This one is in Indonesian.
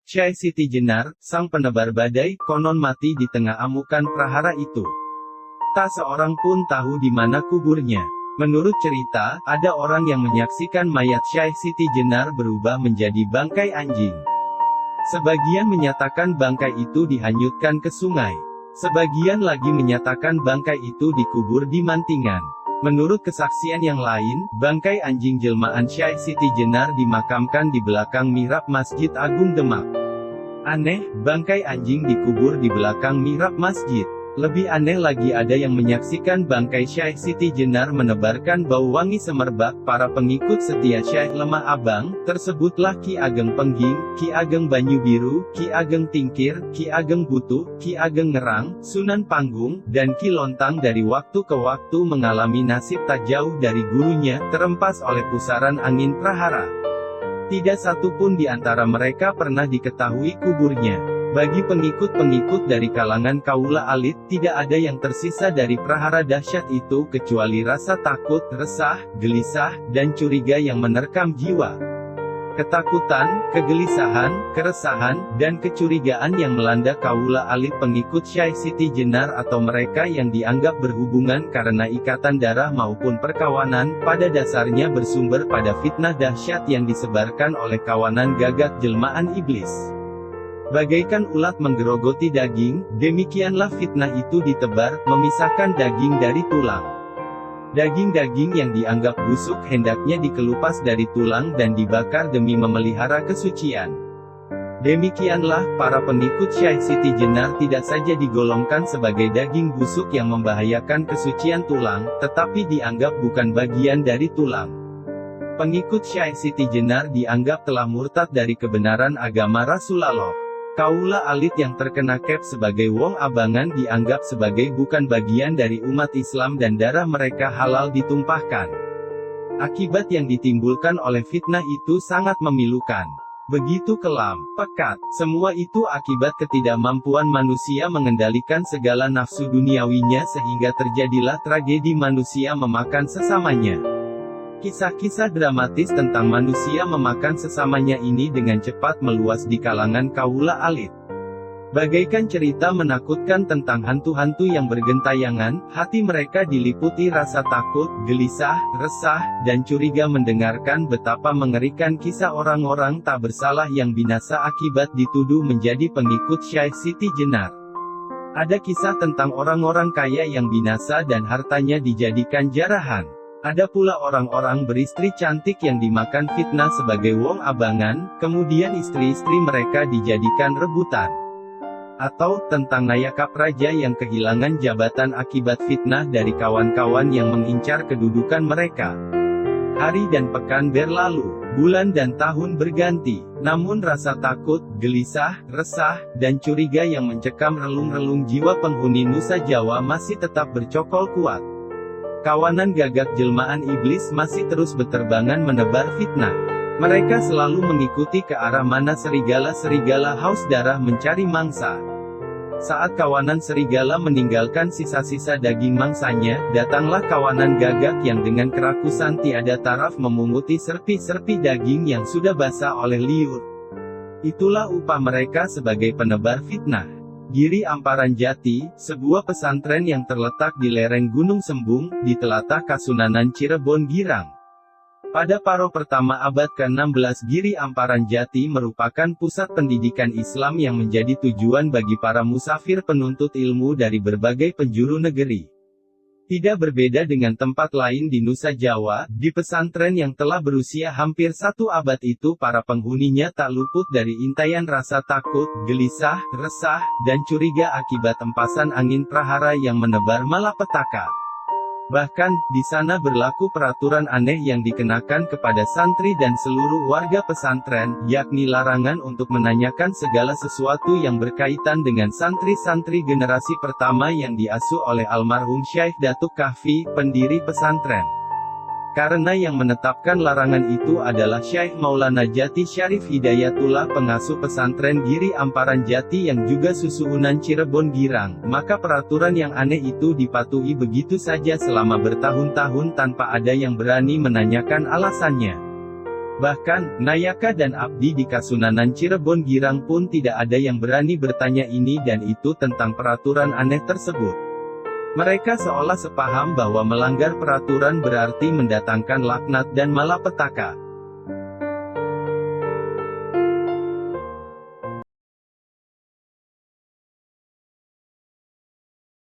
Syekh Siti Jenar, sang penebar badai, konon mati di tengah amukan prahara itu. Tak seorang pun tahu di mana kuburnya. Menurut cerita, ada orang yang menyaksikan mayat Syekh Siti Jenar berubah menjadi bangkai anjing. Sebagian menyatakan bangkai itu dihanyutkan ke sungai. Sebagian lagi menyatakan bangkai itu dikubur di Mantingan. Menurut kesaksian yang lain, bangkai anjing jelmaan Syekh Siti Jenar dimakamkan di belakang mihrab Masjid Agung Demak. Aneh, bangkai anjing dikubur di belakang mihrab masjid. Lebih aneh lagi ada yang menyaksikan bangkai Syekh Siti Jenar menebarkan bau wangi semerbak. Para pengikut setia Syekh Lemah Abang, tersebutlah Ki Ageng Pengging, Ki Ageng Banyu Biru, Ki Ageng Tingkir, Ki Ageng Butuh, Ki Ageng Ngerang, Sunan Panggung, dan Ki Lontang dari waktu ke waktu mengalami nasib tak jauh dari gurunya, terempas oleh pusaran angin prahara. Tidak satu pun di antara mereka pernah diketahui kuburnya. Bagi pengikut-pengikut dari kalangan kaula alit, tidak ada yang tersisa dari prahara dahsyat itu kecuali rasa takut, resah, gelisah, dan curiga yang menerkam jiwa. Ketakutan, kegelisahan, keresahan, dan kecurigaan yang melanda kaula alit pengikut Syekh Siti Jenar atau mereka yang dianggap berhubungan karena ikatan darah maupun perkawanan, pada dasarnya bersumber pada fitnah dahsyat yang disebarkan oleh kawanan gagak jelmaan iblis. Bagaikan ulat menggerogoti daging, demikianlah fitnah itu ditebar, memisahkan daging dari tulang. Daging-daging yang dianggap busuk hendaknya dikelupas dari tulang dan dibakar demi memelihara kesucian. Demikianlah, para pengikut Syekh Siti Jenar tidak saja digolongkan sebagai daging busuk yang membahayakan kesucian tulang, tetapi dianggap bukan bagian dari tulang. Pengikut Syekh Siti Jenar dianggap telah murtad dari kebenaran agama Rasulullah. Kaula alit yang terkena kep sebagai wong abangan dianggap sebagai bukan bagian dari umat Islam dan darah mereka halal ditumpahkan. Akibat yang ditimbulkan oleh fitnah itu sangat memilukan. Begitu kelam, pekat, semua itu akibat ketidakmampuan manusia mengendalikan segala nafsu duniawinya sehingga terjadilah tragedi manusia memakan sesamanya. Kisah-kisah dramatis tentang manusia memakan sesamanya ini dengan cepat meluas di kalangan kaula alit. Bagaikan cerita menakutkan tentang hantu-hantu yang bergentayangan, hati mereka diliputi rasa takut, gelisah, resah, dan curiga mendengarkan betapa mengerikan kisah orang-orang tak bersalah yang binasa akibat dituduh menjadi pengikut Syekh Siti Jenar. Ada kisah tentang orang-orang kaya yang binasa dan hartanya dijadikan jarahan. Ada pula orang-orang beristri cantik yang dimakan fitnah sebagai wong abangan, kemudian istri-istri mereka dijadikan rebutan. Atau, tentang Nayakap Raja yang kehilangan jabatan akibat fitnah dari kawan-kawan yang mengincar kedudukan mereka. Hari dan pekan berlalu, bulan dan tahun berganti, namun rasa takut, gelisah, resah, dan curiga yang mencekam relung-relung jiwa penghuni Nusa Jawa masih tetap bercokol kuat. Kawanan gagak jelmaan iblis masih terus beterbangan menebar fitnah. Mereka selalu mengikuti ke arah mana serigala-serigala haus darah mencari mangsa. Saat kawanan serigala meninggalkan sisa-sisa daging mangsanya, datanglah kawanan gagak yang dengan kerakusan tiada taraf memunguti serpi-serpi daging yang sudah basah oleh liur. Itulah upah mereka sebagai penebar fitnah. Giri Amparan Jati, sebuah pesantren yang terletak di lereng Gunung Sembung, di telatah Kasunanan Cirebon Girang. Pada paruh pertama abad ke-16 Giri Amparan Jati merupakan pusat pendidikan Islam yang menjadi tujuan bagi para musafir penuntut ilmu dari berbagai penjuru negeri. Tidak berbeda dengan tempat lain di Nusa Jawa, di pesantren yang telah berusia hampir 1 abad itu para penghuninya tak luput dari intaian rasa takut, gelisah, resah, dan curiga akibat empasan angin prahara yang menebar malapetaka. Bahkan, di sana berlaku peraturan aneh yang dikenakan kepada santri dan seluruh warga pesantren, yakni larangan untuk menanyakan segala sesuatu yang berkaitan dengan santri-santri generasi pertama yang diasuh oleh almarhum Syekh Datuk Kahfi, pendiri pesantren. Karena yang menetapkan larangan itu adalah Syekh Maulana Jati Syarif Hidayatullah pengasuh pesantren Giri Amparan Jati yang juga susuhunan Cirebon Girang, maka peraturan yang aneh itu dipatuhi begitu saja selama bertahun-tahun tanpa ada yang berani menanyakan alasannya. Bahkan, Nayaka dan Abdi di Kasunanan Cirebon Girang pun tidak ada yang berani bertanya ini dan itu tentang peraturan aneh tersebut. Mereka seolah sepaham bahwa melanggar peraturan berarti mendatangkan laknat dan malapetaka.